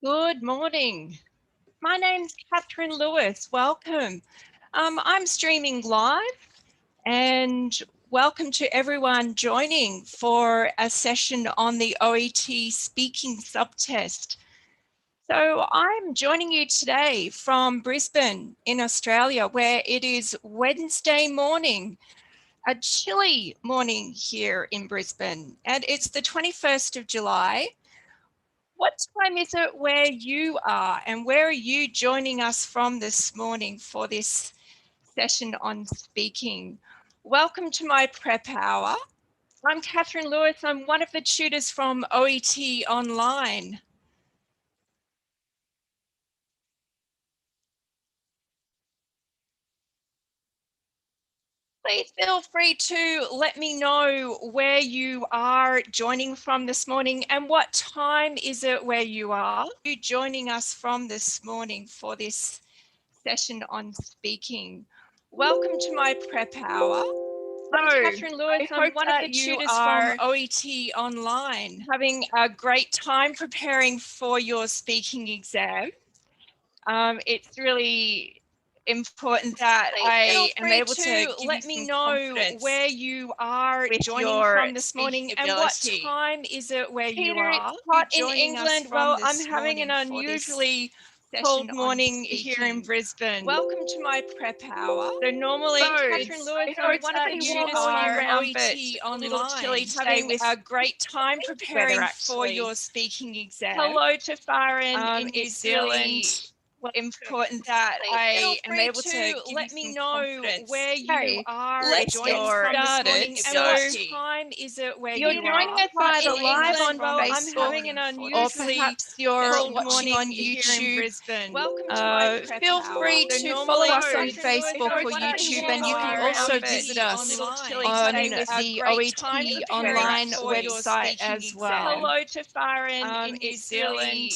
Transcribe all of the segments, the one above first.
Good morning. My name's Catherine Lewis. Welcome. I'm streaming live and welcome to everyone joining for a session on the OET Speaking subtest. So I'm joining you today from Brisbane in Australia, where it is Wednesday morning, a chilly morning here in Brisbane, and it's the 21st of July. What time is it where you are, and where are you joining us from this morning for this session on speaking? Welcome to my prep hour. I'm Catherine Lewis. I'm one of the tutors from OET Online. Please feel free to let me know where you are joining from this morning and what time is it where you are. You joining us from this morning for this session on speaking. Welcome to my prep hour. I'm Catherine Lewis. I'm one of the tutors from OET Online. Having a great time preparing for your speaking exam. It's really important that I am able to let me know where you are joining from this morning and what time is it where you are. It's hot in England. Well, I'm having an unusually cold morning here in Brisbane. Welcome to my prep hour. So normally, Catherine Lewis, I'm one of the tutors from around, but a little chilly today with a great time preparing for your speaking exam. Hello to Farron in New Zealand. Important that I am able to let me know where you are joining from this morning and what time is it where you are. You're joining us either live on Facebook, I'm having an unusually or perhaps you're watching on YouTube. Welcome to my prep feel free to follow us on Facebook or YouTube, and you can also visit us on the OET Online website as well. Hello to Farron in New Zealand.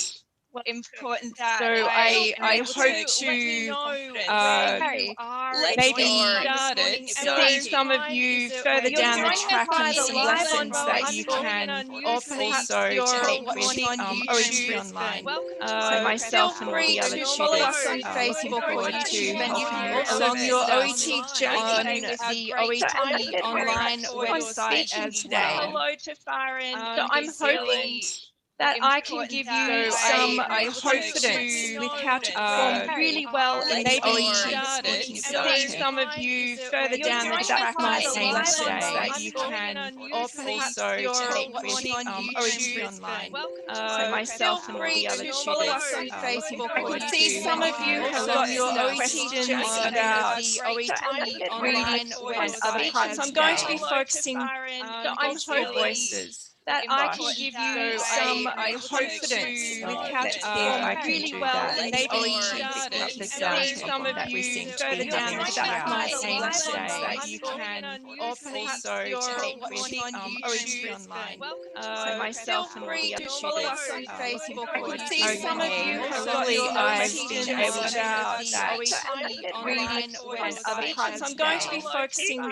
Important that so I hope to maybe see some of you further down the track in some lessons that you can also take with OET Online. So myself and all the other tutors on Facebook or YouTube, and you can along your OET journey on the OET Online website as well. Hello to Farron. So I'm hoping that I can give you some confidence with how to perform really well in the OET speaking subtest. See some of you further down the track my same lessons that you can also take with OET Online. So myself and all the other tutors on Facebook or YouTube. See some of you have got your questions about the OET Online and other parts. I'm going to be focusing on multiple voices that I can give you some confidence with how to perform really well in the OET. See some of you further down the track my same lessons that you can also take with OET Online. So myself and all the other tutors on Facebook or YouTube. See some of you have got your I've been able to that reading and other parts. I'm going to be focusing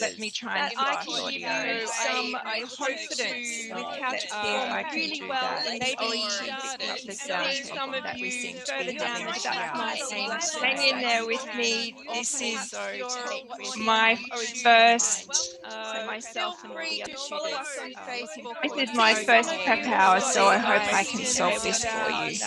let me try and I can give you some confidence with how to perform really well in the OET. See some of you further down the track my same lessons. Hang in there with me. This is my first. So myself and all the other tutors on Facebook. This is my first prep hour, so I hope I can solve this for you.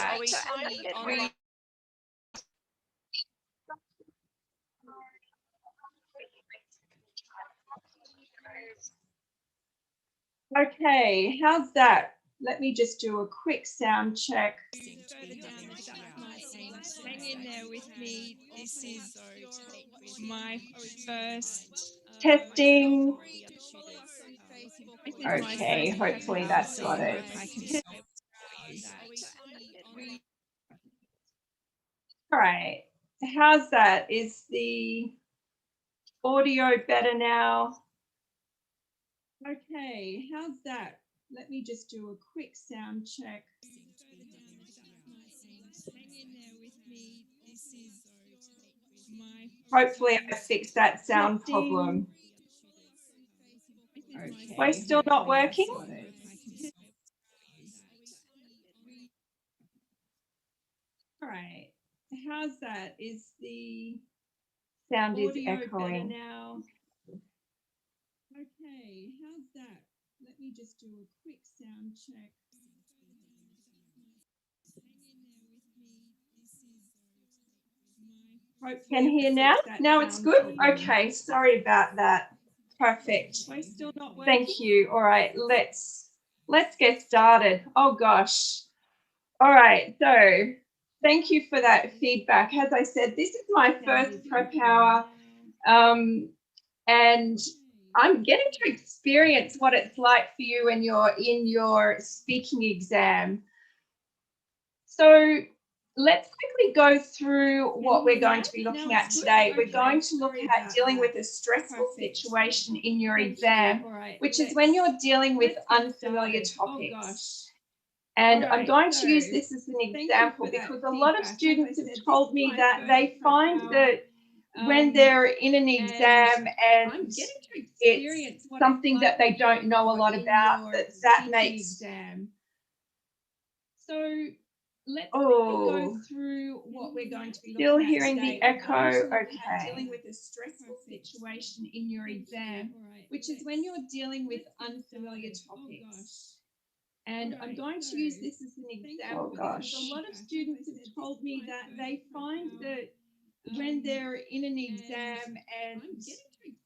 Okay, how's that? Let me just do a quick sound check. Hang in there with me. This is my first testing. Okay, hopefully that's got it. All right, how's that? Is the audio better now? Okay, how's that? Let me just do a quick sound check. Hopefully I fixed that sound problem. Okay. We're still not working? how's that? Is the sound is echoing now? Okay, how's that? Let me just do a quick sound check. Can hear now? Now it's good? Okay, sorry about that. Perfect. Am I still not working? Thank you. All right, let's get started. Oh gosh. All right, so thank you for that feedback. As I said, this is my first prep hour, and I'm getting to experience what it's like for you when you're in your speaking exam. So let's quickly go through what we're going to be looking at today. We're going to look at dealing with a stressful situation in your exam, which is when you're dealing with unfamiliar topics. And I'm going to use this as an example because a lot of students have told me that they find that when they're in an exam and it's something that they don't know a lot about, that makes so let's go through what we're going to be looking at. Still hearing the echo. Okay. Dealing with a stressful situation in your exam, which is when you're dealing with unfamiliar topics. And I'm going to use this as an example because a lot of students have told me that they find that when they're in an exam and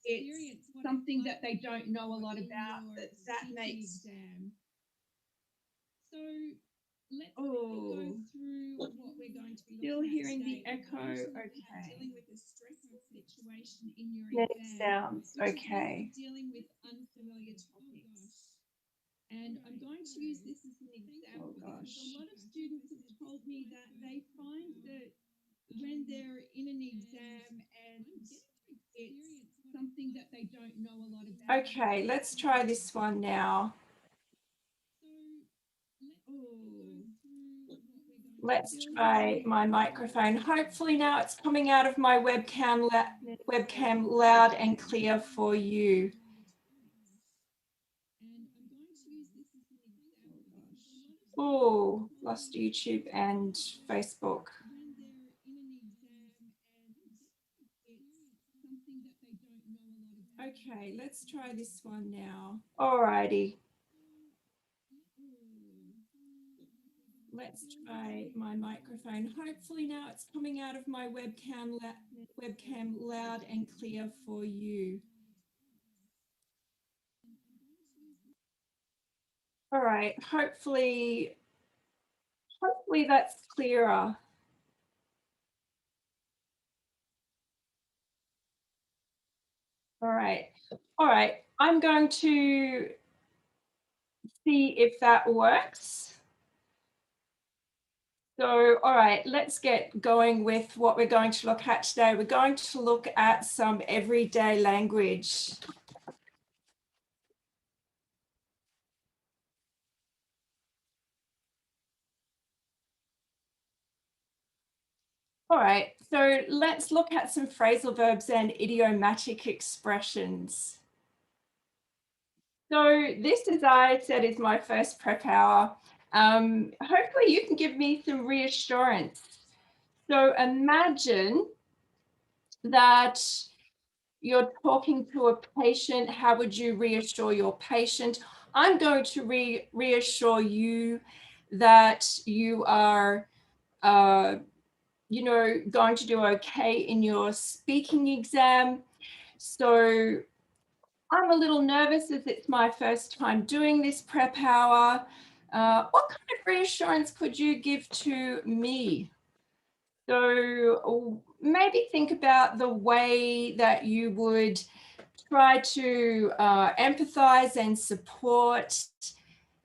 it's something that they don't know a lot about, that makes so let's go through what we're going to be still hearing the echo. Okay. Dealing with a stressful situation in your exam. Sounds okay. Dealing with unfamiliar topics. And I'm going to use this as an example because a lot of students have told me that they find that when they're in an exam and it's something that they don't know a lot about. Okay, let's try this one now. Let's try my microphone. Hopefully now it's coming out of my webcam loud and clear for you. Oh, lost YouTube and Facebook. Okay, let's try this one now. Alrighty. Let's try my microphone. Hopefully now it's coming out of my webcam loud and clear for you. All right, hopefully that's clearer. All right, I'm going to see if that works. So, all right, let's get going with what we're going to look at today. We're going to look at some everyday language. All right, so let's look at some phrasal verbs and idiomatic expressions. So this, as I said, is my first prep hour. Hopefully you can give me some reassurance. So imagine that you're talking to a patient. How would you reassure your patient? I'm going to reassure you that you are going to do okay in your speaking exam. So I'm a little nervous as it's my first time doing this prep hour. What kind of reassurance could you give to me? So maybe think about the way that you would try to empathize and support.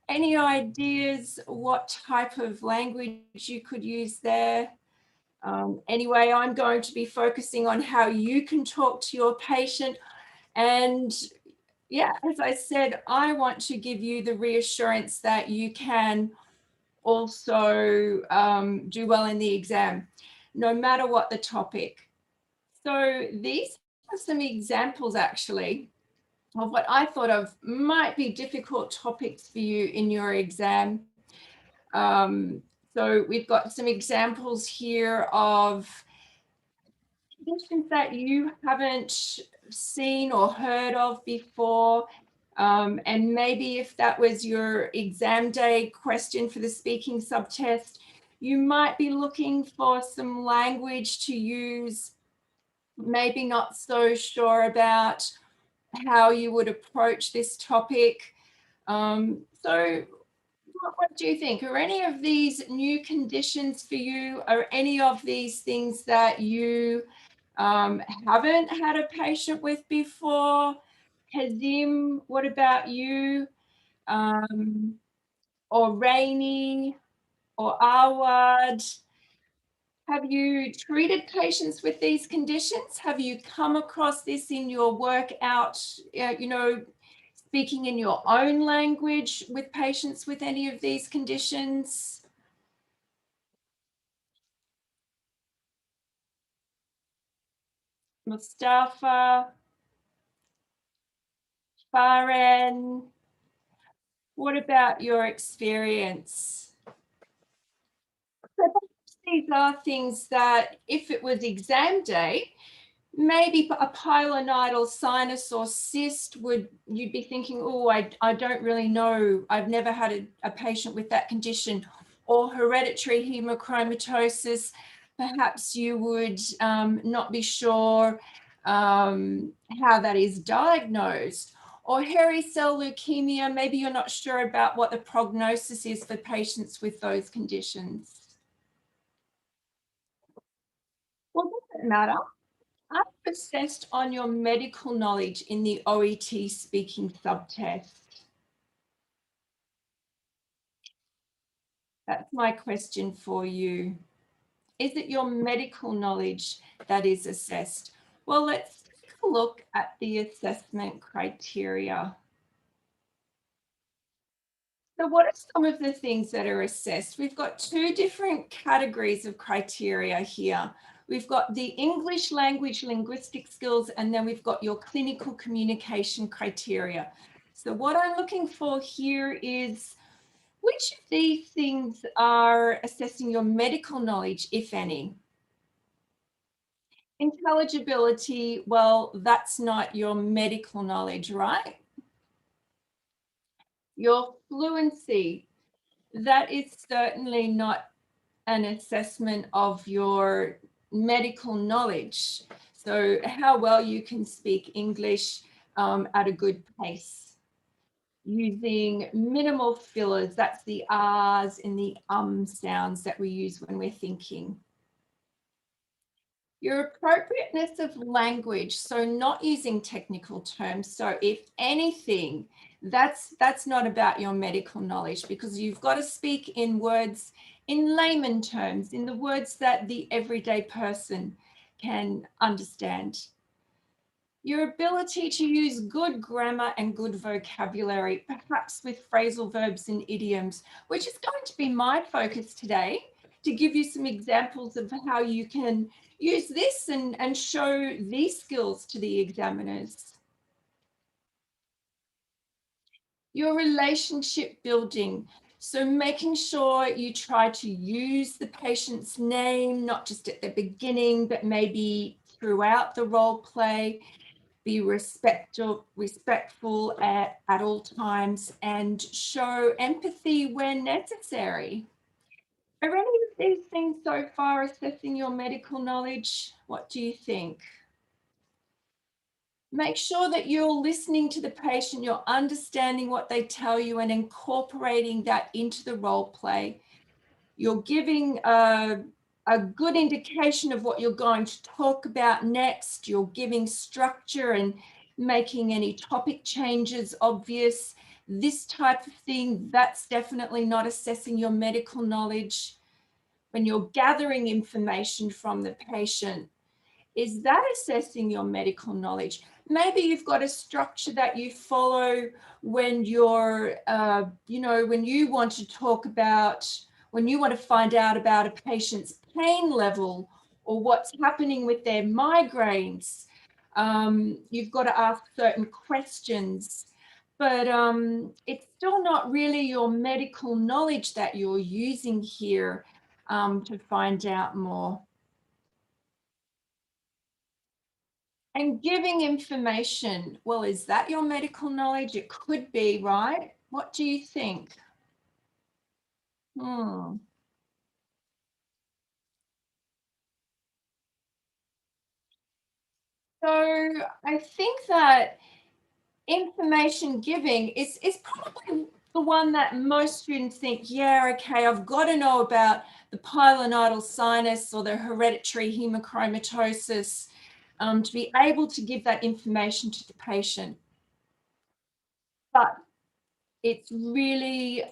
Any ideas what type of language you could use there? Anyway, I'm going to be focusing on how you can talk to your patient. And yeah, as I said, I want to give you the reassurance that you can also do well in the exam, no matter what the topic. So these are some examples actually of what I thought of might be difficult topics for you in your exam. So we've got some examples here of conditions that you haven't seen or heard of before. And maybe if that was your exam day question for the speaking subtest, you might be looking for some language to use, maybe not so sure about how you would approach this topic. So what do you think? Are any of these new conditions for you? Are any of these things that you haven't had a patient with before? Hazim, what about you? Or Rainy or Awad? Have you treated patients with these conditions? Have you come across this in your work out, speaking in your own language with patients with any of these conditions? Mustafa, Faren, what about your experience? These are things that if it was exam day, maybe a pilonidal sinus or cyst you'd be thinking, oh, I don't really know. I've never had a patient with that condition. Or hereditary hemochromatosis, perhaps you would not be sure how that is diagnosed. Or hairy cell leukemia, maybe you're not sure about what the prognosis is for patients with those conditions. Well, it doesn't matter. I'm assessed on your medical knowledge in the OET speaking subtest. That's my question for you. Is it your medical knowledge that is assessed? Well, let's take a look at the assessment criteria. So what are some of the things that are assessed? We've got two different categories of criteria here. We've got the English language linguistic skills, and then we've got your clinical communication criteria. So what I'm looking for here is which of these things are assessing your medical knowledge, if any? Intelligibility, well, that's not your medical knowledge, right? Your fluency, that is certainly not an assessment of your medical knowledge. So how well you can speak English at a good pace. Using minimal fillers, that's the R's and the sounds that we use when we're thinking. Your appropriateness of language, so not using technical terms. So if anything, that's not about your medical knowledge, because you've got to speak in words, in layman terms, in the words that the everyday person can understand. Your ability to use good grammar and good vocabulary, perhaps with phrasal verbs and idioms, which is going to be my focus today, to give you some examples of how you can use this and show these skills to the examiners. Your relationship building. So making sure you try to use the patient's name, not just at the beginning, but maybe throughout the role play. Be respectful at all times and show empathy when necessary. Are any of these things so far assessing your medical knowledge? What do you think? Make sure that you're listening to the patient, you're understanding what they tell you and incorporating that into the role play. You're giving a good indication of what you're going to talk about next. You're giving structure and making any topic changes obvious. This type of thing, that's definitely not assessing your medical knowledge. When you're gathering information from the patient, is that assessing your medical knowledge? Maybe you've got a structure that you follow when you're, when you want to talk about, when you want to find out about a patient's pain level or what's happening with their migraines. You've got to ask certain questions. but it's still not really your medical knowledge that you're using here to find out more. And giving information, well, is that your medical knowledge? It could be, right? What do you think? So I think that information giving is probably the one that most students think, yeah, okay, I've got to know about the pilonidal sinus or the hereditary hemochromatosis to be able to give that information to the patient. But it's really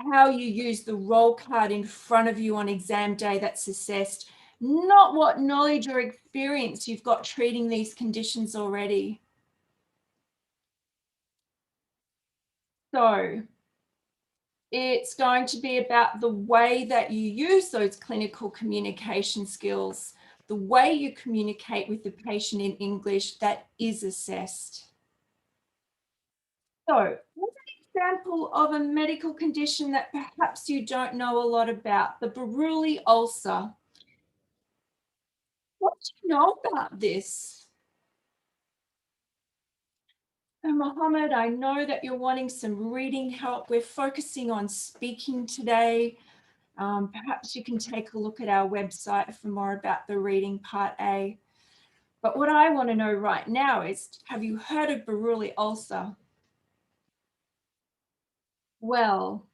how you use the roll card in front of you on exam day that's assessed, not what knowledge or experience you've got treating these conditions already. So it's going to be about the way that you use those clinical communication skills, the way you communicate with the patient in English that is assessed. So, what's an example of a medical condition that perhaps you don't know a lot about? The Buruli ulcer. What do you know about this? And Mohammed, I know that you're wanting some reading help. We're focusing on speaking today. Perhaps you can take a look at our website for more about the reading part A. But what I want to know right now is, have you heard of Buruli ulcer? Well,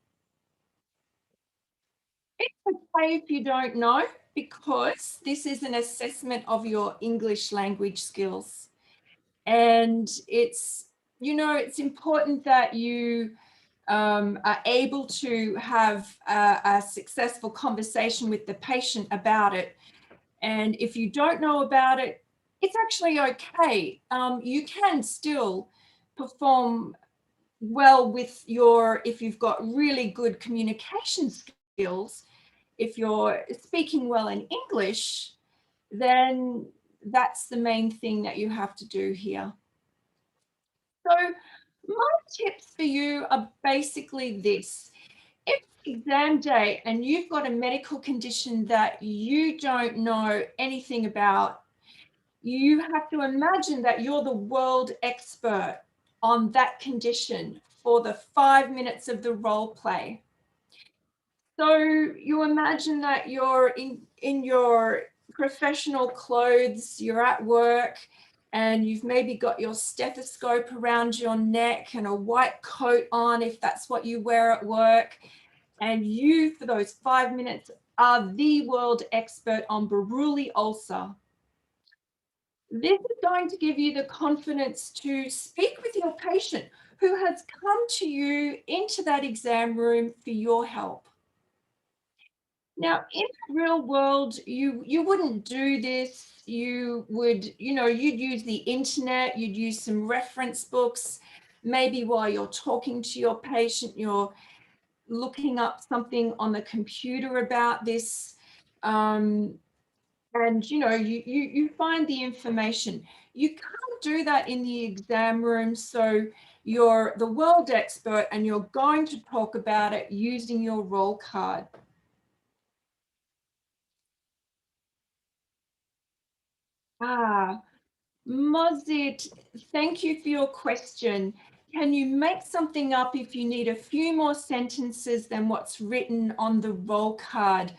it's okay if you don't know, because this is an assessment of your English language skills. And it's, it's important that you are able to have a successful conversation with the patient about it. And if you don't know about it, it's actually okay. You can still perform well with if you've got really good communication skills, if you're speaking well in English, then that's the main thing that you have to do here. So my tips for you are basically this. If exam day and you've got a medical condition that you don't know anything about, you have to imagine that you're the world expert on that condition for the 5 minutes of the role play. So you imagine that you're in your professional clothes, you're at work, and you've maybe got your stethoscope around your neck and a white coat on if that's what you wear at work. And you, for those 5 minutes, are the world expert on Buruli ulcer. This is going to give you the confidence to speak with your patient who has come to you into that exam room for your help. Now, in the real world, you wouldn't do this. You would, you'd use the internet, you'd use some reference books. Maybe while you're talking to your patient, you're looking up something on the computer about this. And, you find the information. You can't do that in the exam room. So you're the world expert and you're going to talk about it using your roll card. Mozit, thank you for your question. Can you make something up if you need a few more sentences than what's written on the roll card?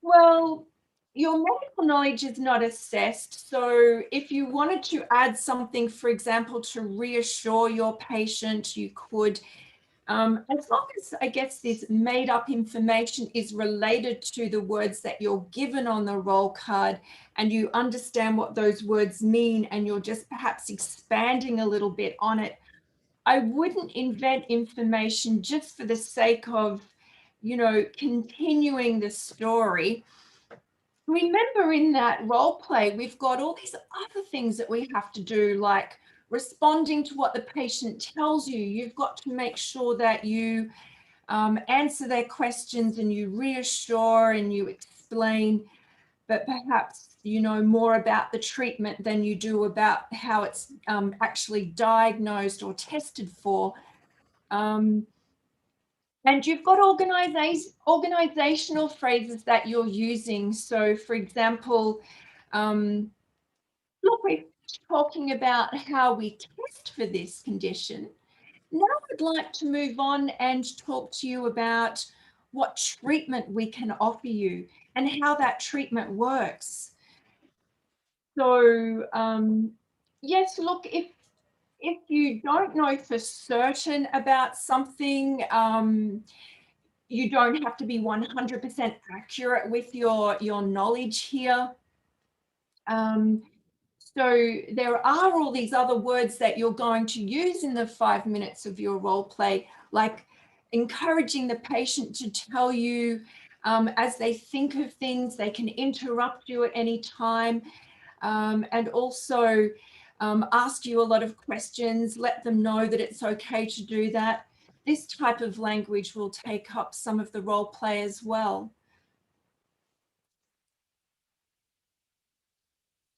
Well, your medical knowledge is not assessed. So if you wanted to add something, for example, to reassure your patient, you could. As long as, I guess, this made up information is related to the words that you're given on the roll card and you understand what those words mean and you're just perhaps expanding a little bit on it, I wouldn't invent information just for the sake of, continuing the story. Remember, in that role play, we've got all these other things that we have to do, like responding to what the patient tells you. You've got to make sure that you answer their questions and you reassure and you explain. but perhaps you know more about the treatment than you do about how it's actually diagnosed or tested for. And you've got organizational phrases that you're using. So for example, look, we're talking about how we test for this condition. Now I'd like to move on and talk to you about what treatment we can offer you and how that treatment works. So yes, look, if you don't know for certain about something, you don't have to be 100% accurate with your knowledge here. So there are all these other words that you're going to use in the 5 minutes of your role play, like encouraging the patient to tell you as they think of things. They can interrupt you at any time, and also ask you a lot of questions, let them know that it's okay to do that. This type of language will take up some of the role play as well.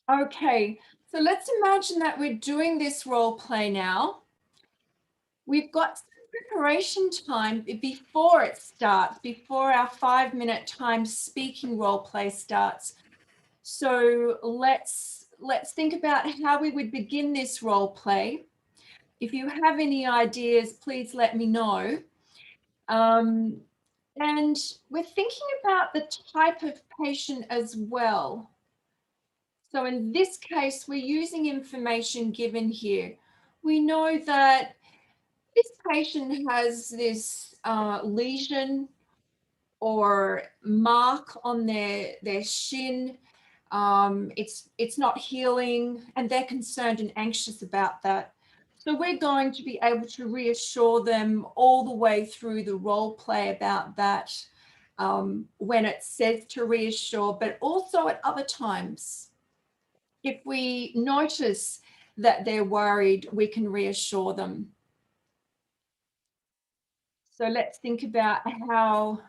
Okay, so let's imagine that we're doing this role play now. We've got some preparation time before it starts, before our 5-minute time speaking role play starts. So let's think about how we would begin this role play. If you have any ideas, please let me know. And we're thinking about the type of patient as well. So in this case, we're using information given here. We know that this patient has this lesion or mark on their shin. It's not healing, and they're concerned and anxious about that. So we're going to be able to reassure them all the way through the role play about that, when it says to reassure, but also at other times. If we notice that they're worried, we can reassure them. So let's think about how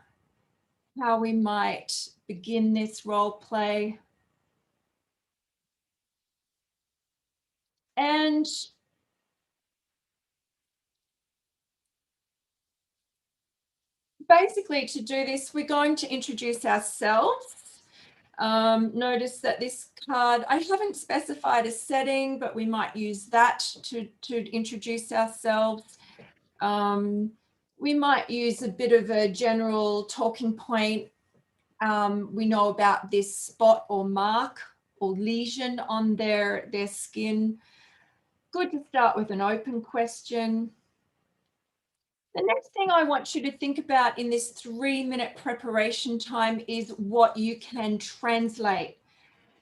we might begin this role play. And basically, to do this, we're going to introduce ourselves. Notice that this card, I haven't specified a setting, but we might use that to introduce ourselves. We might use a bit of a general talking point. We know about this spot or mark or lesion on their skin. Good to start with an open question. The next thing I want you to think about in this 3-minute preparation time is what you can translate.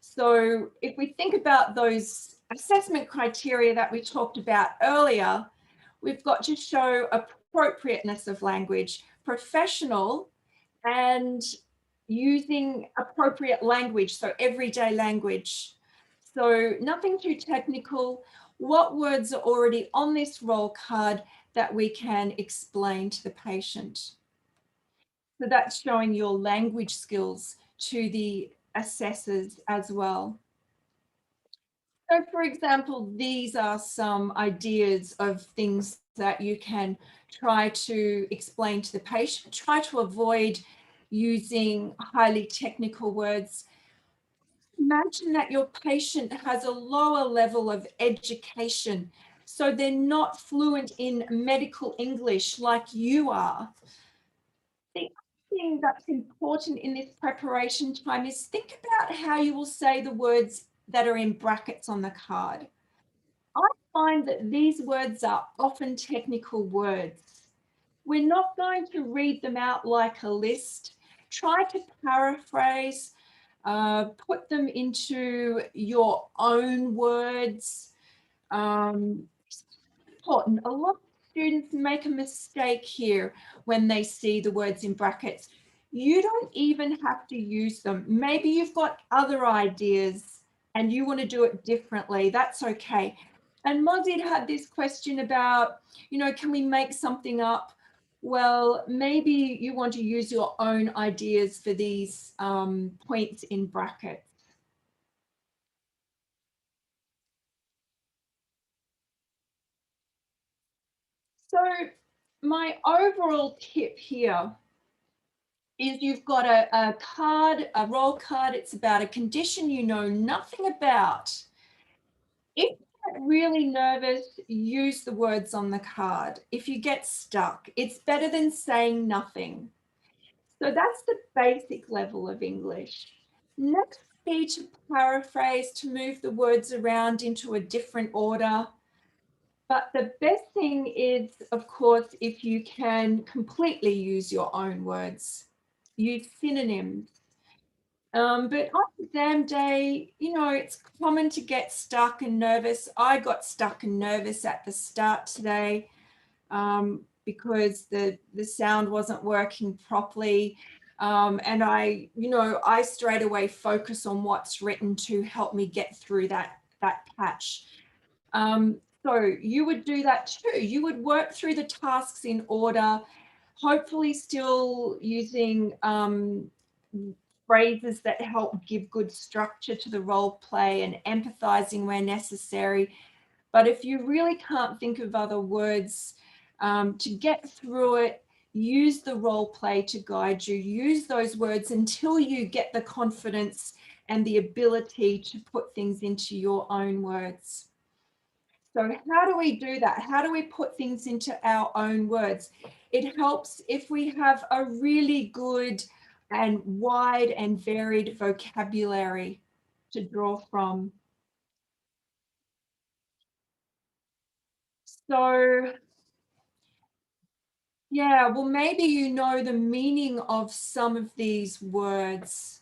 So if we think about those assessment criteria that we talked about earlier, we've got to show appropriateness of language, professional, and using appropriate language, so everyday language. So nothing too technical. What words are already on this role card that we can explain to the patient? So that's showing your language skills to the assessors as well. So for example, these are some ideas of things that you can try to explain to the patient. Try to avoid using highly technical words. Imagine that your patient has a lower level of education, so they're not fluent in medical English like you are. The other thing that's important in this preparation time is think about how you will say the words that are in brackets on the card. I find that these words are often technical words. We're not going to read them out like a list. Try to paraphrase, put them into your own words. Important. A lot of students make a mistake here when they see the words in brackets. You don't even have to use them. Maybe you've got other ideas and you want to do it differently. That's okay. And Mozzie had this question about, you know, can we make something up? well, maybe you want to use your own ideas for these points in brackets. So my overall tip here is you've got a card, a roll card. It's about a condition you know nothing about. If you get really nervous, use the words on the card. If you get stuck, it's better than saying nothing. So that's the basic level of English. Next, be to paraphrase, to move the words around into a different order. But the best thing is, of course, if you can completely use your own words, use synonyms. But on exam day, you know, it's common to get stuck and nervous. I got stuck and nervous at the start today because the sound wasn't working properly. And I straight away focus on what's written to help me get through that patch. So you would do that too. You would work through the tasks in order, hopefully still using phrases that help give good structure to the role play and empathizing where necessary. But if you really can't think of other words to get through it, use the role play to guide you. Use those words until you get the confidence and the ability to put things into your own words. So how do we do that? How do we put things into our own words? It helps if we have a really good and wide and varied vocabulary to draw from. So yeah, well, maybe you know the meaning of some of these words.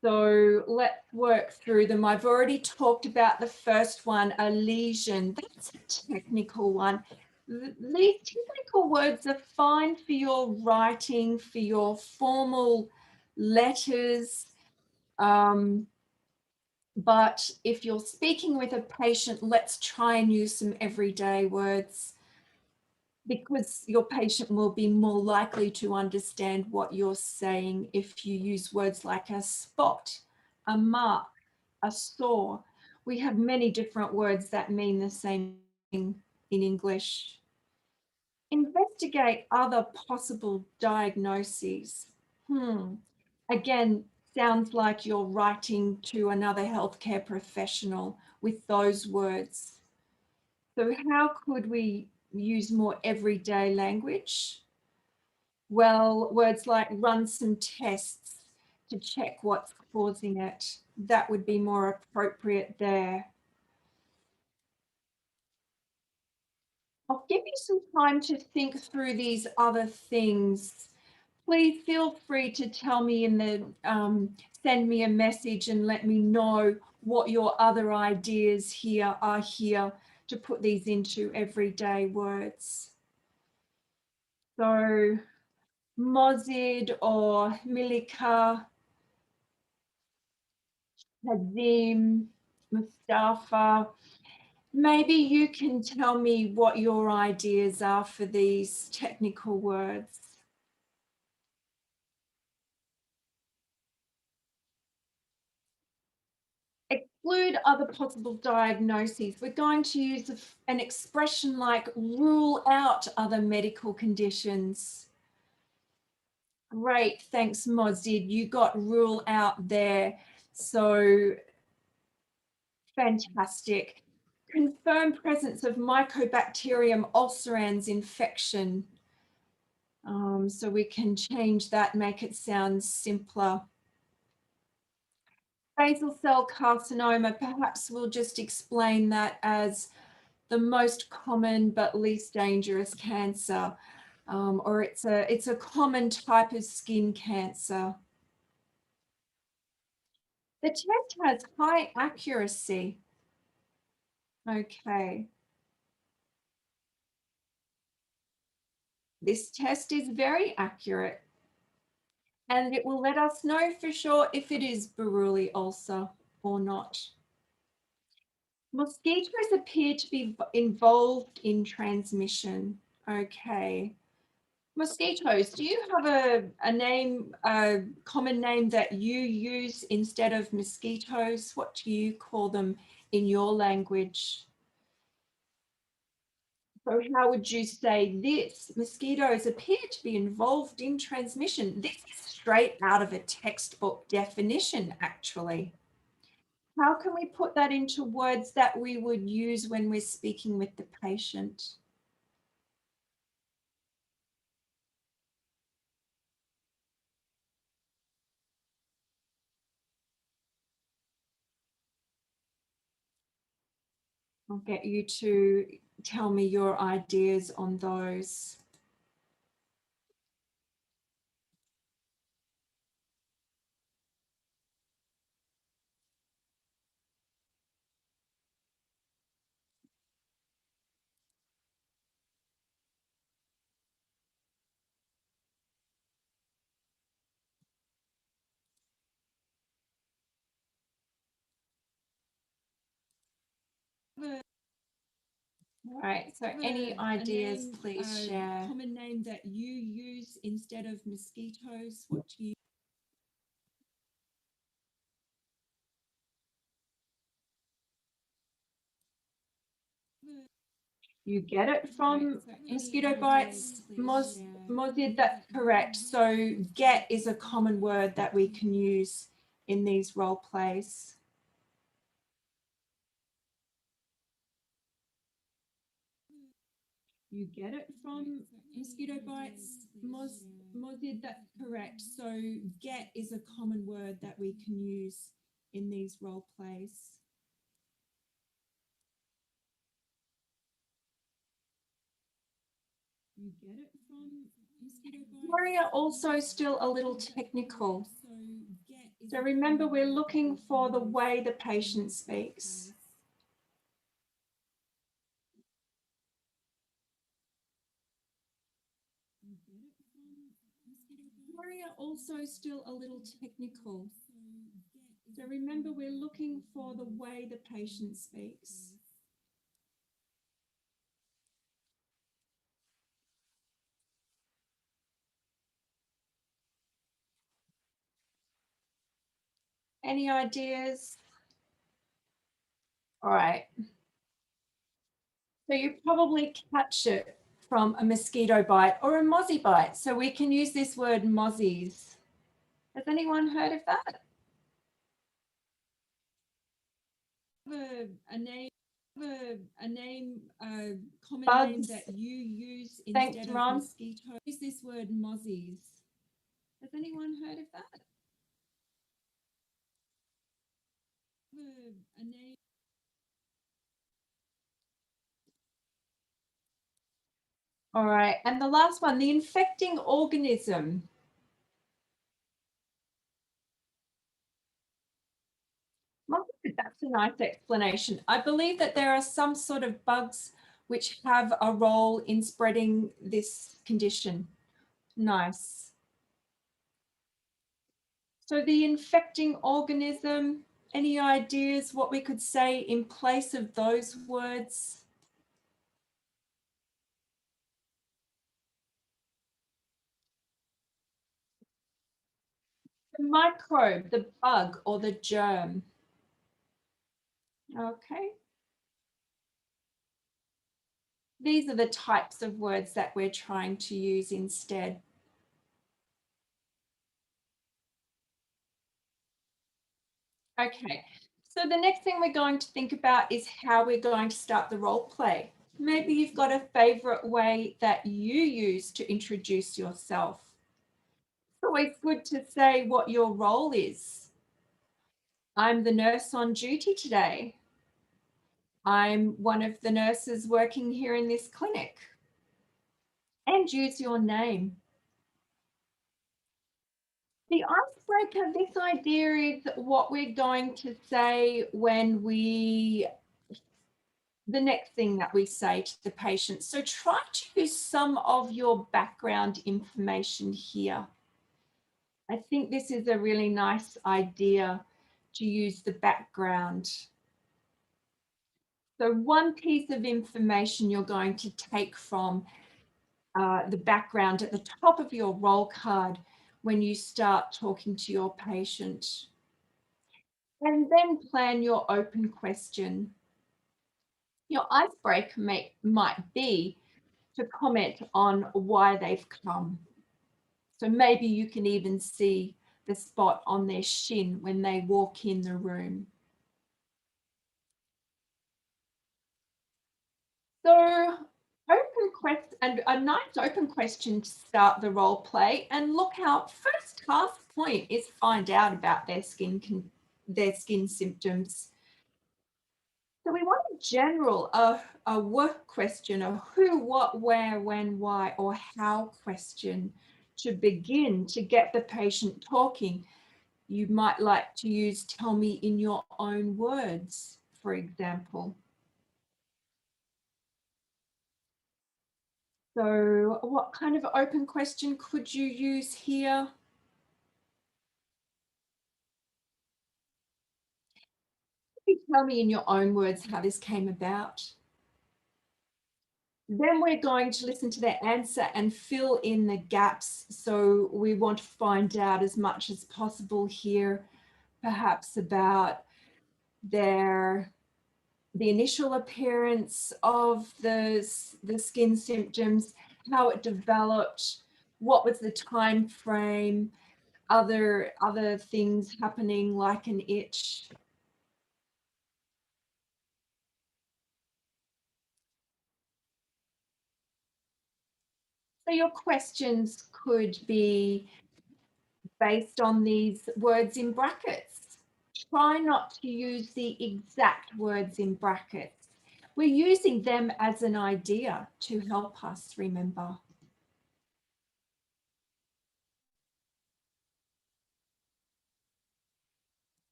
So let's work through them. I've already talked about the first one, a lesion. That's a technical one. These technical words are fine for your writing, for your formal letters. But if you're speaking with a patient, let's try and use some everyday words, because your patient will be more likely to understand what you're saying if you use words like a spot, a mark, a sore. We have many different words that mean the same thing in English. Investigate other possible diagnoses. Again, sounds like you're writing to another healthcare professional with those words. So how could we use more everyday language? Well, words like run some tests to check what's causing it. That would be more appropriate there. I'll give you some time to think through these other things. Please feel free to tell me in the, send me a message and let me know what your other ideas here are here to put these into everyday words. So Mozid or Milika, Hazim, Mustafa, maybe you can tell me what your ideas are for these technical words. Exclude other possible diagnoses. We're going to use an expression like rule out other medical conditions. Great, thanks Mozid. You got rule out there. So fantastic. Confirm presence of Mycobacterium ulcerans infection. So we can change that, make it sound simpler. Basal cell carcinoma, perhaps we'll just explain that as the most common but least dangerous cancer, or it's a common type of skin cancer. The test has high accuracy. Okay. This test is very accurate, and it will let us know for sure if it is Buruli ulcer or not. Mosquitoes appear to be involved in transmission. Okay. Mosquitoes, do you have a name, a common name that you use instead of mosquitoes? What do you call them in your language? So how would you say this? Mosquitoes appear to be involved in transmission. This is straight out of a textbook definition, actually. How can we put that into words that we would use when we're speaking with the patient? I'll get you to tell me your ideas on those. All right, so any ideas, please share. Common name that you use instead of mosquitoes, what do you? You get it from mosquito bites, mozzie, that's correct. So get is a common word that we can use in these role plays. You get it from mosquito bites, mozzie, that's correct. So get is a common word that we can use in these role plays. You get it from mosquito bites. Maria, also still a little technical. So remember, we're looking for the way the patient speaks. Maria, also still a little technical. So remember, we're looking for the way the patient speaks. Any ideas? All right. So you probably catch it from a mosquito bite or a mozzie bite. So we can use this word mozzies. Has anyone heard of that? A name, common bugs name that you use instead of mosquito. Use this word mozzies. Has anyone heard of that? A name. All right, and the last one, the infecting organism. That's a nice explanation. I believe that there are some sort of bugs which have a role in spreading this condition. Nice. So the infecting organism, any ideas what we could say in place of those words? The microbe, the bug, or the germ. Okay. These are the types of words that we're trying to use instead. Okay, so the next thing we're going to think about is how we're going to start the role play. Maybe you've got a favorite way that you use to introduce yourself. It's always good to say what your role is. I'm the nurse on duty today. I'm one of the nurses working here in this clinic. And use your name. The icebreaker, this idea is what we're going to say when the next thing that we say to the patient. So try to use some of your background information here. I think this is a really nice idea to use the background. So one piece of information you're going to take from the background at the top of your roll card when you start talking to your patient. And then plan your open question. Your icebreaker might be to comment on why they've come. So maybe you can even see the spot on their shin when they walk in the room. So open question, and a nice open question to start the role play. And look out, first task point is find out about their skin symptoms. So we want a general, a what question, a who, what, where, when, why, or how question to begin to get the patient talking. You might like to use tell me in your own words, for example. So what kind of open question could you use here? Tell me in your own words how this came about. Then we're going to listen to their answer and fill in the gaps. So we want to find out as much as possible here, perhaps about the initial appearance of the skin symptoms, how it developed, what was the time frame, other things happening like an itch. So your questions could be based on these words in brackets. Try not to use the exact words in brackets. We're using them as an idea to help us remember.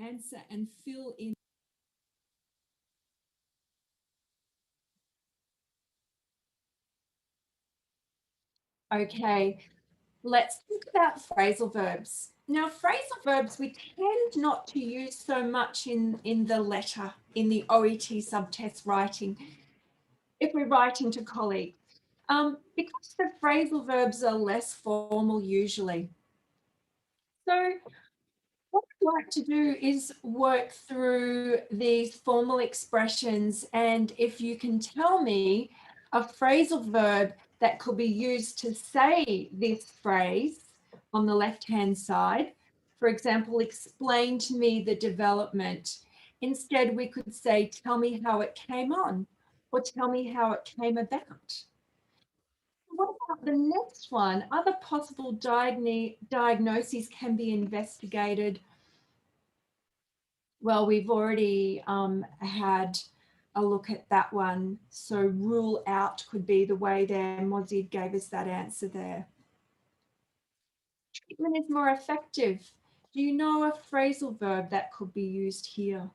Answer and fill in. Okay, let's talk about phrasal verbs. Now, phrasal verbs we tend not to use so much in the letter, in the OET subtest writing, if we're writing to colleagues, because the phrasal verbs are less formal usually. So what I'd like to do is work through these formal expressions, and if you can tell me a phrasal verb that could be used to say this phrase on the left-hand side. For example, explain to me the development. Instead, we could say, tell me how it came on, or tell me how it came about. What about the next one? Other possible diagnoses can be investigated. Well, we've already had a look at that one. So rule out could be the way there. Mozzie gave us that answer there. Treatment is more effective. Do you know a phrasal verb that could be used here?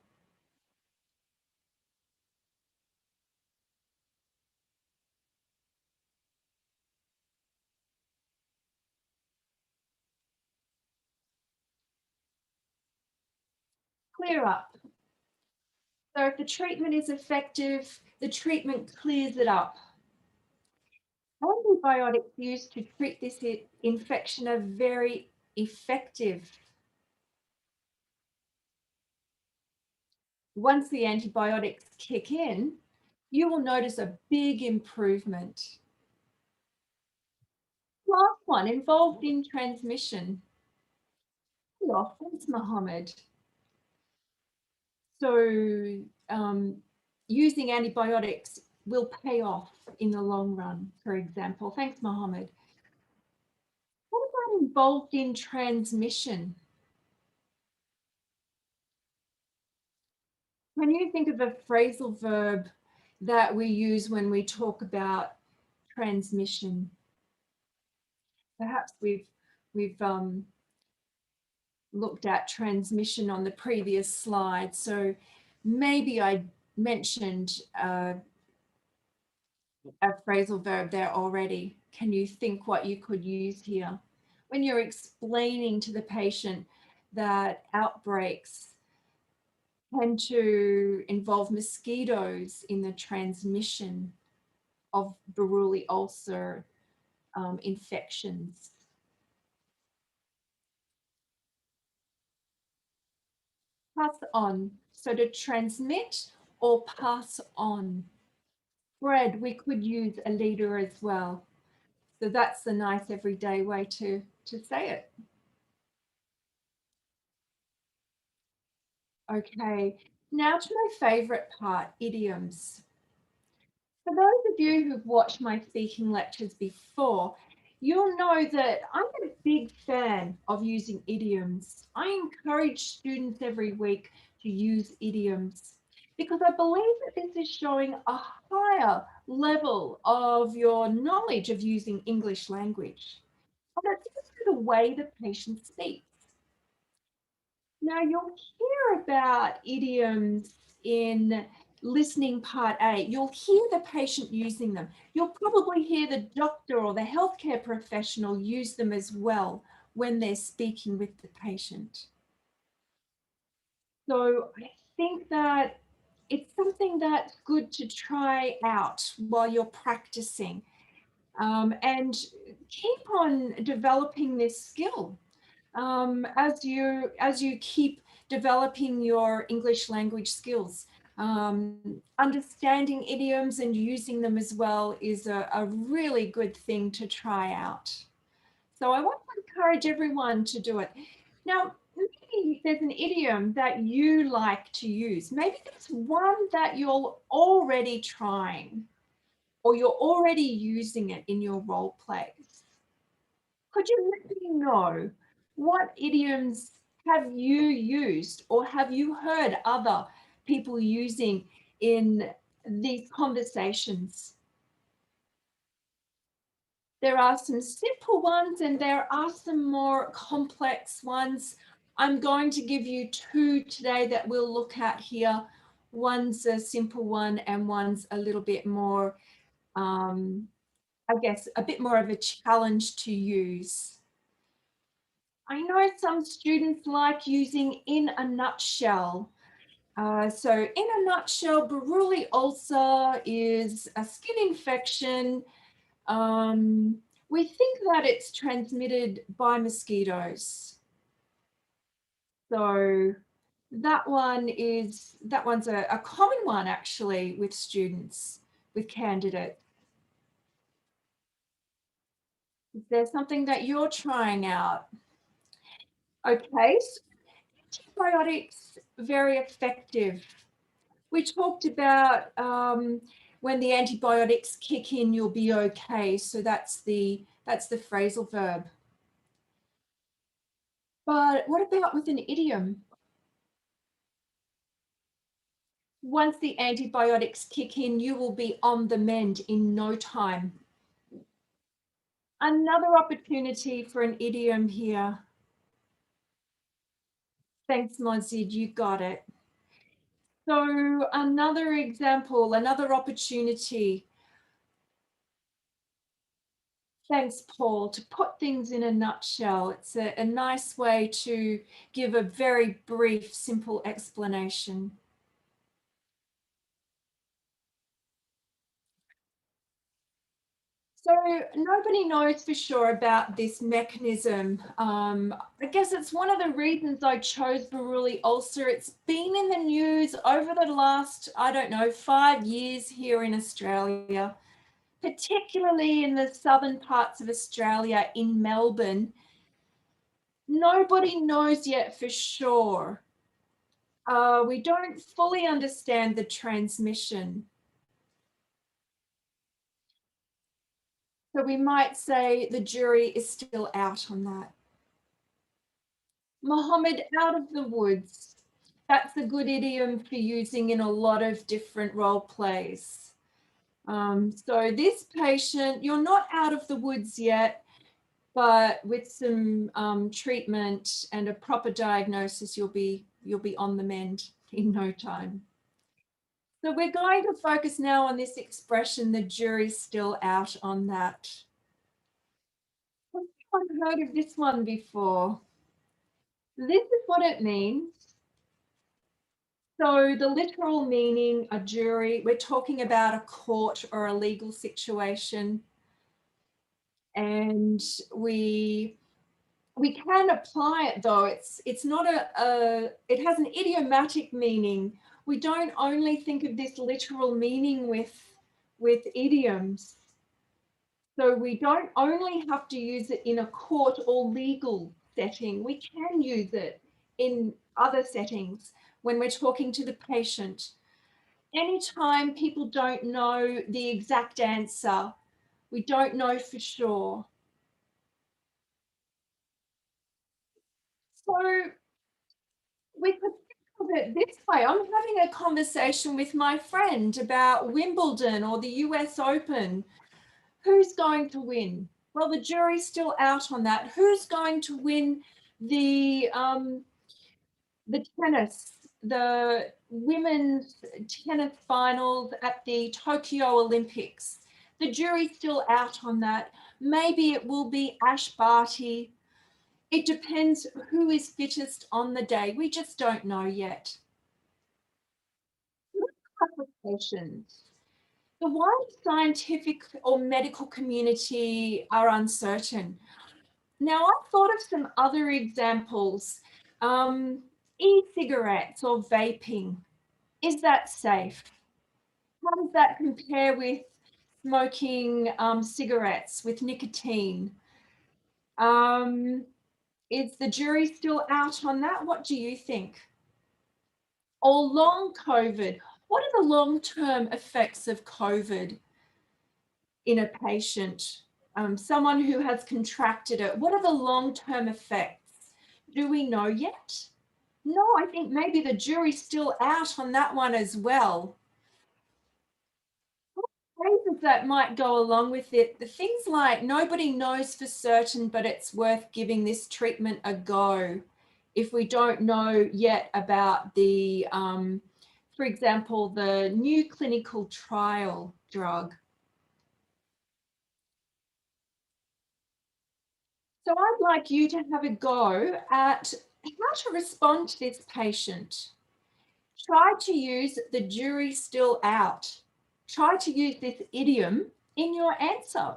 Clear up. So if the treatment is effective, the treatment clears it up. Antibiotics used to treat this infection are very effective. Once the antibiotics kick in, you will notice a big improvement. Last one, involved in transmission. Oh, thanks, Mohammed. So using antibiotics will pay off in the long run, for example. Thanks, Mohammed. What about involved in transmission? Can you think of a phrasal verb that we use when we talk about transmission? Perhaps we've looked at transmission on the previous slide. So maybe I mentioned a phrasal verb there already. Can you think what you could use here? When you're explaining to the patient that outbreaks tend to involve mosquitoes in the transmission. of Buruli ulcer infections. Pass on, so to transmit or pass on. Bread, we could use a leader as well. So that's the nice everyday way to say it. Okay, now to my favorite part, idioms. For those of you who've watched my speaking lectures before, you'll know that I'm a big fan of using idioms. I encourage students every week to use idioms because I believe that this is showing a higher level of your knowledge of using English language. And it's just the way the patient speaks. Now you'll hear about idioms in listening part A. You'll hear the patient using them. You'll probably hear the doctor or the healthcare professional use them as well when they're speaking with the patient. So I think that it's something that's good to try out while you're practicing, and keep on developing this skill. As you keep developing your English language skills. Understanding idioms and using them as well is a really good thing to try out. So I want to encourage everyone to do it. Now, maybe there's an idiom that you like to use. Maybe there's one that you're already trying or you're already using it in your role plays. Could you let me know what idioms have you used or have you heard other people using in these conversations? There are some simple ones and there are some more complex ones. I'm going to give you two today that we'll look at here. One's a simple one and one's a little bit more, I guess, a bit more of a challenge to use. I know some students like using in a nutshell. So in a nutshell, Buruli ulcer is a skin infection. We think that it's transmitted by mosquitoes. So that one's a common one actually with students, with candidates. Is there something that you're trying out? Okay, so antibiotics, very effective. We talked about when the antibiotics kick in, you'll be okay. So that's the phrasal verb. But what about with an idiom? Once the antibiotics kick in, you will be on the mend in no time. Another opportunity for an idiom here. Thanks, Mozid, you got it. So another example, another opportunity. Thanks, Paul. To put things in a nutshell, it's a nice way to give a very brief, simple explanation. So nobody knows for sure about this mechanism. I guess it's one of the reasons I chose Buruli ulcer. It's been in the news over the last, I don't know, 5 years here in Australia, particularly in the southern parts of Australia, in Melbourne. Nobody knows yet for sure. We don't fully understand the transmission. So we might say the jury is still out on that. Mohammed, out of the woods. That's a good idiom for using in a lot of different role plays. So this patient, you're not out of the woods yet, but with some treatment and a proper diagnosis, you'll be on the mend in no time. So we're going to focus now on this expression, the jury's still out on that. Have anyone heard of this one before? This is what it means. So the literal meaning, a jury, we're talking about a court or a legal situation. And we can apply it though. It's not it has an idiomatic meaning. We don't only think of this literal meaning with idioms. So we don't only have to use it in a court or legal setting. We can use it in other settings when we're talking to the patient. Anytime people don't know the exact answer, we don't know for sure. So we could think of it this way. I'm having a conversation with my friend about Wimbledon or the US Open. Who's going to win? Well, the jury's still out on that. Who's going to win the tennis, the women's tennis finals at the Tokyo Olympics? The jury's still out on that. Maybe it will be Ash Barty. It depends who is fittest on the day. We just don't know yet. Applications. The wider scientific or medical community are uncertain. Now, I've thought of some other examples. E-cigarettes or vaping. Is that safe? How does that compare with smoking cigarettes with nicotine? Is the jury still out on that? What do you think? Or long COVID. What are the long-term effects of COVID in a patient? Someone who has contracted it, what are the long-term effects? Do we know yet? No, I think maybe the jury's still out on that one as well. Phrases that might go along with it, the things like nobody knows for certain, but it's worth giving this treatment a go. If we don't know yet about the, for example, the new clinical trial drug. So I'd like you to have a go at how to respond to this patient. Try to use the jury still out. Try to use this idiom in your answer.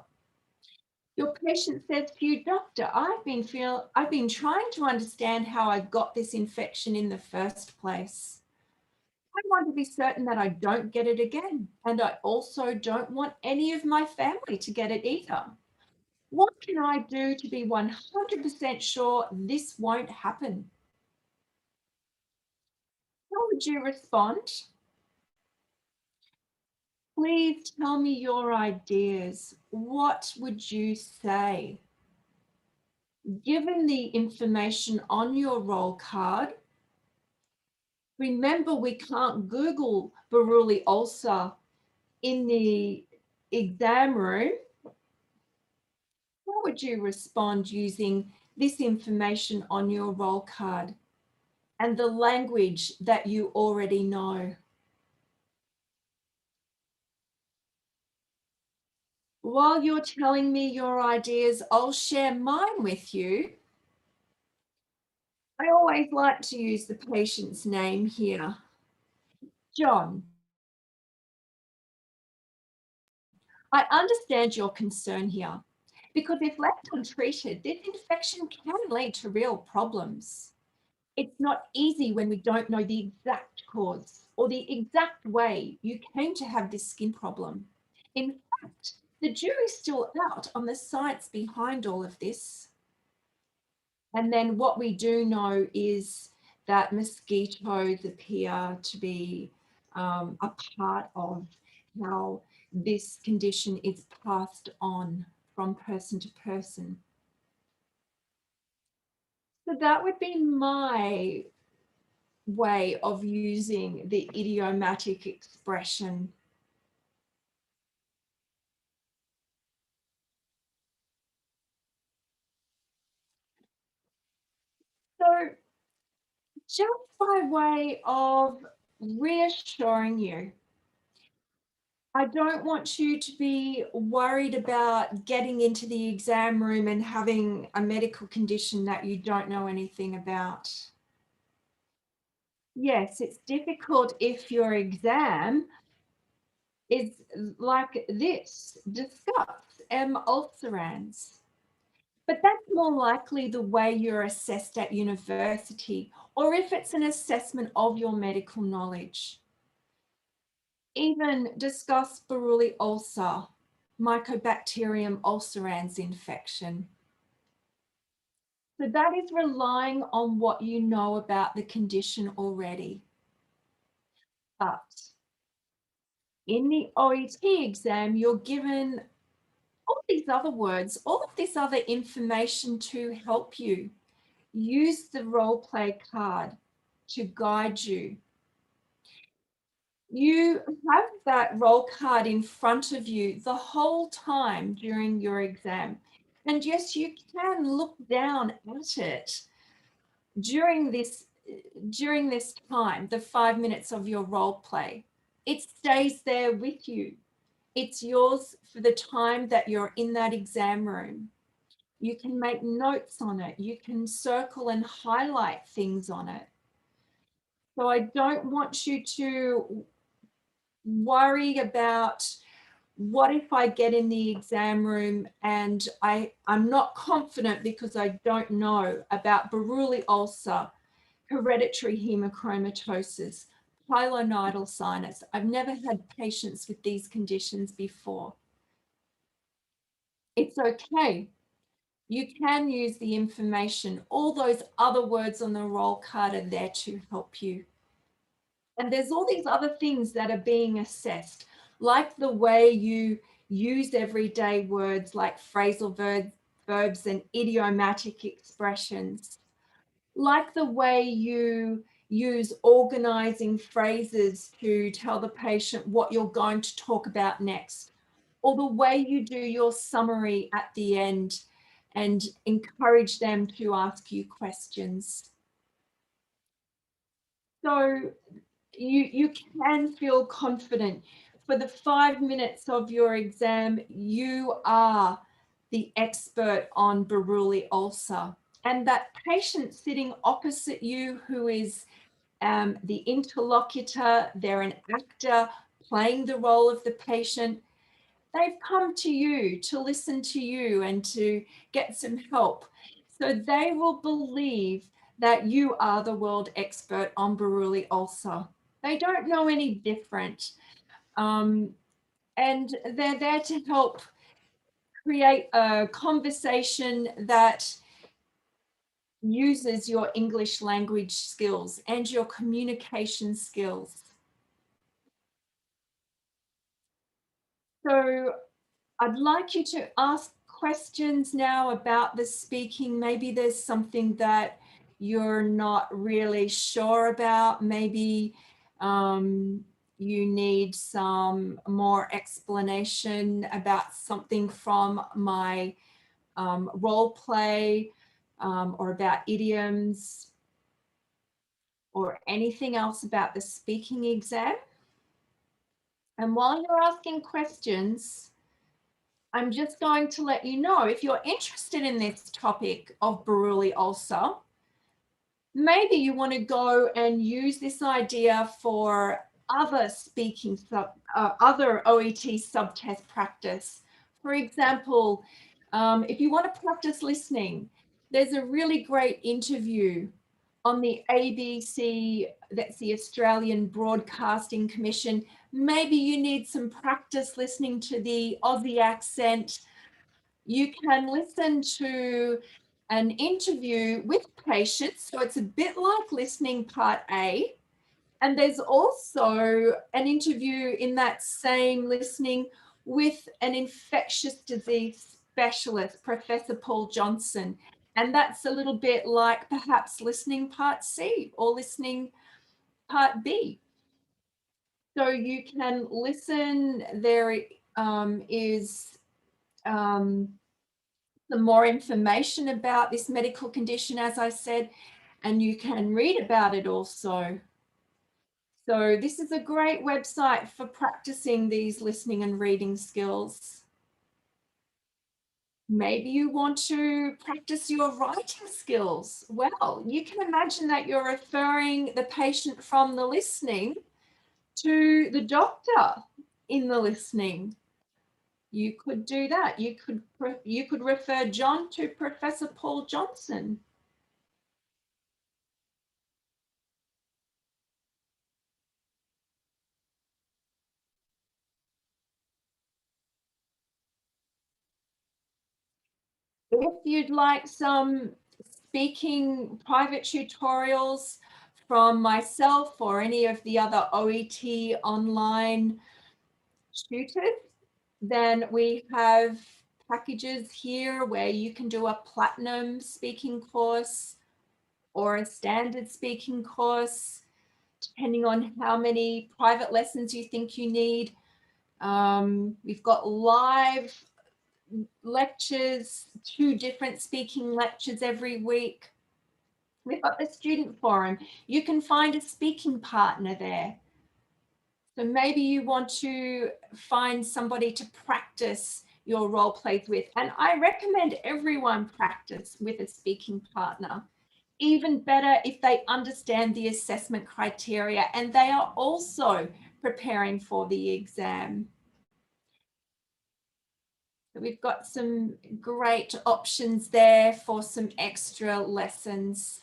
Your patient says to you, doctor, I've been trying to understand how I got this infection in the first place. I want to be certain that I don't get it again. And I also don't want any of my family to get it either. What can I do to be 100% sure this won't happen? How would you respond? Please tell me your ideas. What would you say? Given the information on your roll card, remember we can't Google Buruli ulcer in the exam room. How would you respond using this information on your roll card and the language that you already know? While you're telling me your ideas, I'll share mine with you. I always like to use the patient's name here. John, I understand your concern here, because if left untreated, this infection can lead to real problems. It's not easy when we don't know the exact cause or the exact way you came to have this skin problem. In fact, the jury's still out on the science behind all of this. And then what we do know is that mosquitoes appear to be a part of how this condition is passed on from person to person. So that would be my way of using the idiomatic expression. So just by way of reassuring you, I don't want you to be worried about getting into the exam room and having a medical condition that you don't know anything about. Yes, it's difficult if your exam is like this, discuss ulcerans. But that's more likely the way you're assessed at university, or if it's an assessment of your medical knowledge. Even discuss Buruli ulcer, Mycobacterium ulcerans infection. So that is relying on what you know about the condition already. But in the OET exam, you're given all these other words, all of this other information to help you. Use the role play card to guide you. You have that role card in front of you the whole time during your exam. And yes, you can look down at it during this time, the 5 minutes of your role play. It stays there with you. It's yours for the time that you're in that exam room. You can make notes on it. You can circle and highlight things on it. So I don't want you to worry about what if I get in the exam room and I'm not confident because I don't know about Buruli ulcer, hereditary hemochromatosis, pilonidal sinus. I've never had patients with these conditions before. It's okay. You can use the information. All those other words on the roll card are there to help you. And there's all these other things that are being assessed, like the way you use everyday words like phrasal verbs and idiomatic expressions, like the way you use organizing phrases to tell the patient what you're going to talk about next, or the way you do your summary at the end and encourage them to ask you questions. So you can feel confident. For the 5 minutes of your exam, you are the expert on Buruli ulcer. And that patient sitting opposite you who is the interlocutor, they're an actor playing the role of the patient. They've come to you to listen to you and to get some help. So they will believe that you are the world expert on Buruli ulcer. They don't know any different. And they're there to help create a conversation that uses your English language skills and your communication skills. So I'd like you to ask questions now about the speaking. Maybe there's something that you're not really sure about. Maybe you need some more explanation about something from my role play or about idioms or anything else about the speaking exam. And while you're asking questions, I'm just going to let you know, if you're interested in this topic of Buruli ulcer, maybe you want to go and use this idea for other speaking, other OET subtest practice. For example, if you want to practice listening, there's a really great interview on the ABC, that's the Australian Broadcasting Commission. Maybe you need some practice listening to the Aussie accent. You can listen to an interview with patients. So it's a bit like listening part A. And there's also an interview in that same listening with an infectious disease specialist, Professor Paul Johnson. And that's a little bit like perhaps listening part C or listening part B. So you can listen. There is some more information about this medical condition, as I said, and you can read about it also. So this is a great website for practicing these listening and reading skills. Maybe you want to practice your writing skills. Well, you can imagine that you're referring the patient from the listening to the doctor in the listening. You could do that. You could refer John to Professor Paul Johnson. If you'd like some speaking private tutorials from myself or any of the other OET online tutors, then we have packages here where you can do a platinum speaking course or a standard speaking course, depending on how many private lessons you think you need. We've got live lectures, 2 different speaking lectures every week. We've got the student forum. You can find a speaking partner there. So maybe you want to find somebody to practice your role plays with. And I recommend everyone practice with a speaking partner. Even better if they understand the assessment criteria and they are also preparing for the exam. We've got some great options there for some extra lessons.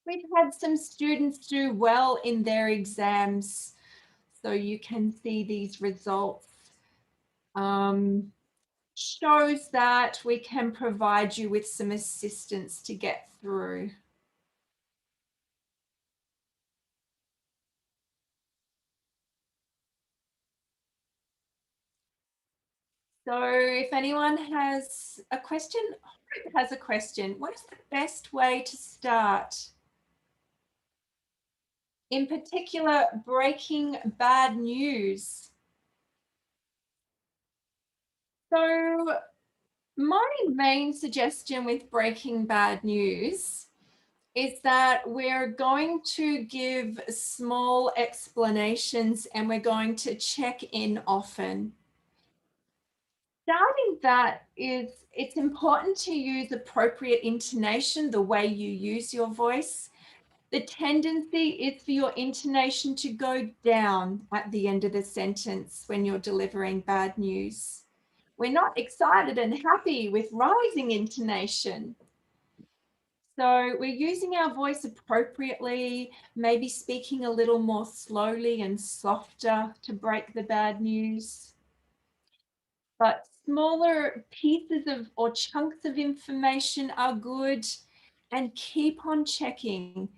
We've had some students do well in their exams, so you can see these results. Shows that we can provide you with some assistance to get through. So if anyone has a question, what is the best way to start? In particular, breaking bad news. So my main suggestion with breaking bad news is that we're going to give small explanations and we're going to check in often. Starting that is, it's important to use appropriate intonation, the way you use your voice. The tendency is for your intonation to go down at the end of the sentence when you're delivering bad news. We're not excited and happy with rising intonation. So we're using our voice appropriately, maybe speaking a little more slowly and softer to break the bad news. But smaller pieces of or chunks of information are good, and keep on checking.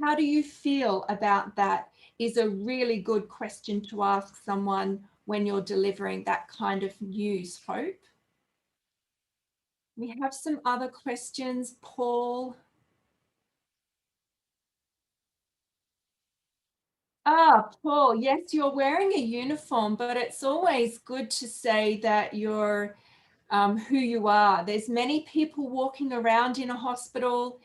How do you feel about that is a really good question to ask someone when you're delivering that kind of news, Hope. We have some other questions, Paul. Paul, yes, you're wearing a uniform, but it's always good to say that you're who you are. There's many people walking around in a hospital,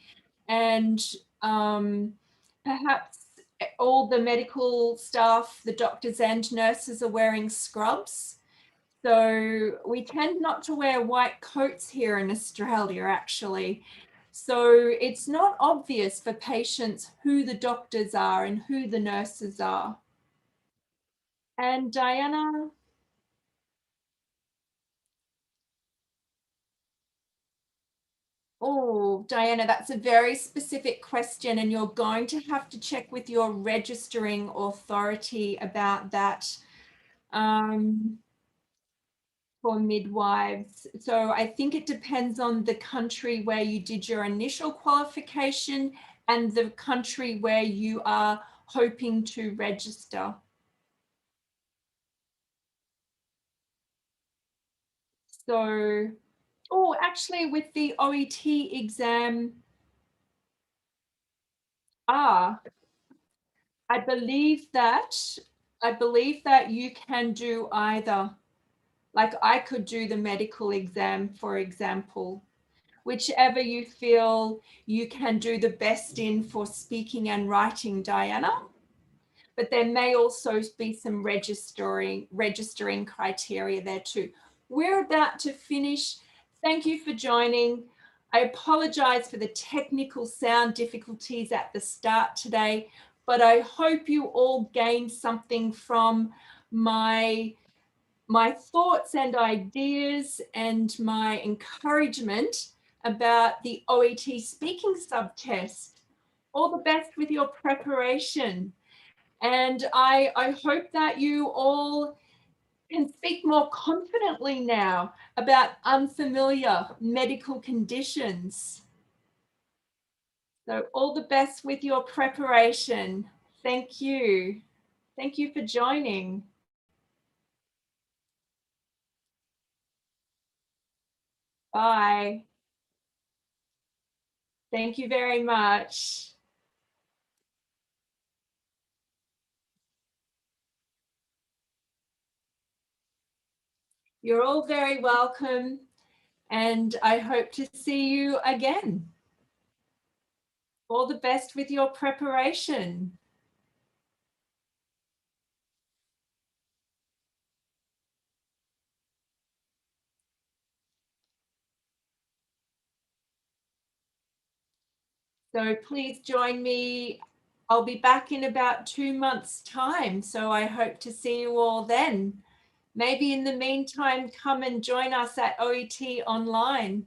and perhaps all the medical staff, the doctors and nurses, are wearing scrubs. So we tend not to wear white coats here in Australia, actually. So it's not obvious for patients who the doctors are and who the nurses are. And Diana? Oh, Diana, that's a very specific question, and you're going to have to check with your registering authority about that for midwives. So I think it depends on the country where you did your initial qualification and the country where you are hoping to register. So, oh, actually with the OET exam, I believe that you can do either. Like I could do the medical exam, for example, whichever you feel you can do the best in for speaking and writing, Diana. But there may also be some registering criteria there too. we're about to finish. Thank you for joining. I apologize for the technical sound difficulties at the start today, but I hope you all gained something from my thoughts and ideas and my encouragement about the OET speaking subtest. All the best with your preparation. And I hope that you all can speak more confidently now about unfamiliar medical conditions. So all the best with your preparation. Thank you. Thank you for joining. Bye. Thank you very much. You're all very welcome, and I hope to see you again. All the best with your preparation. So please join me. I'll be back in about 2 months' time, so I hope to see you all then. Maybe in the meantime, come and join us at OET Online.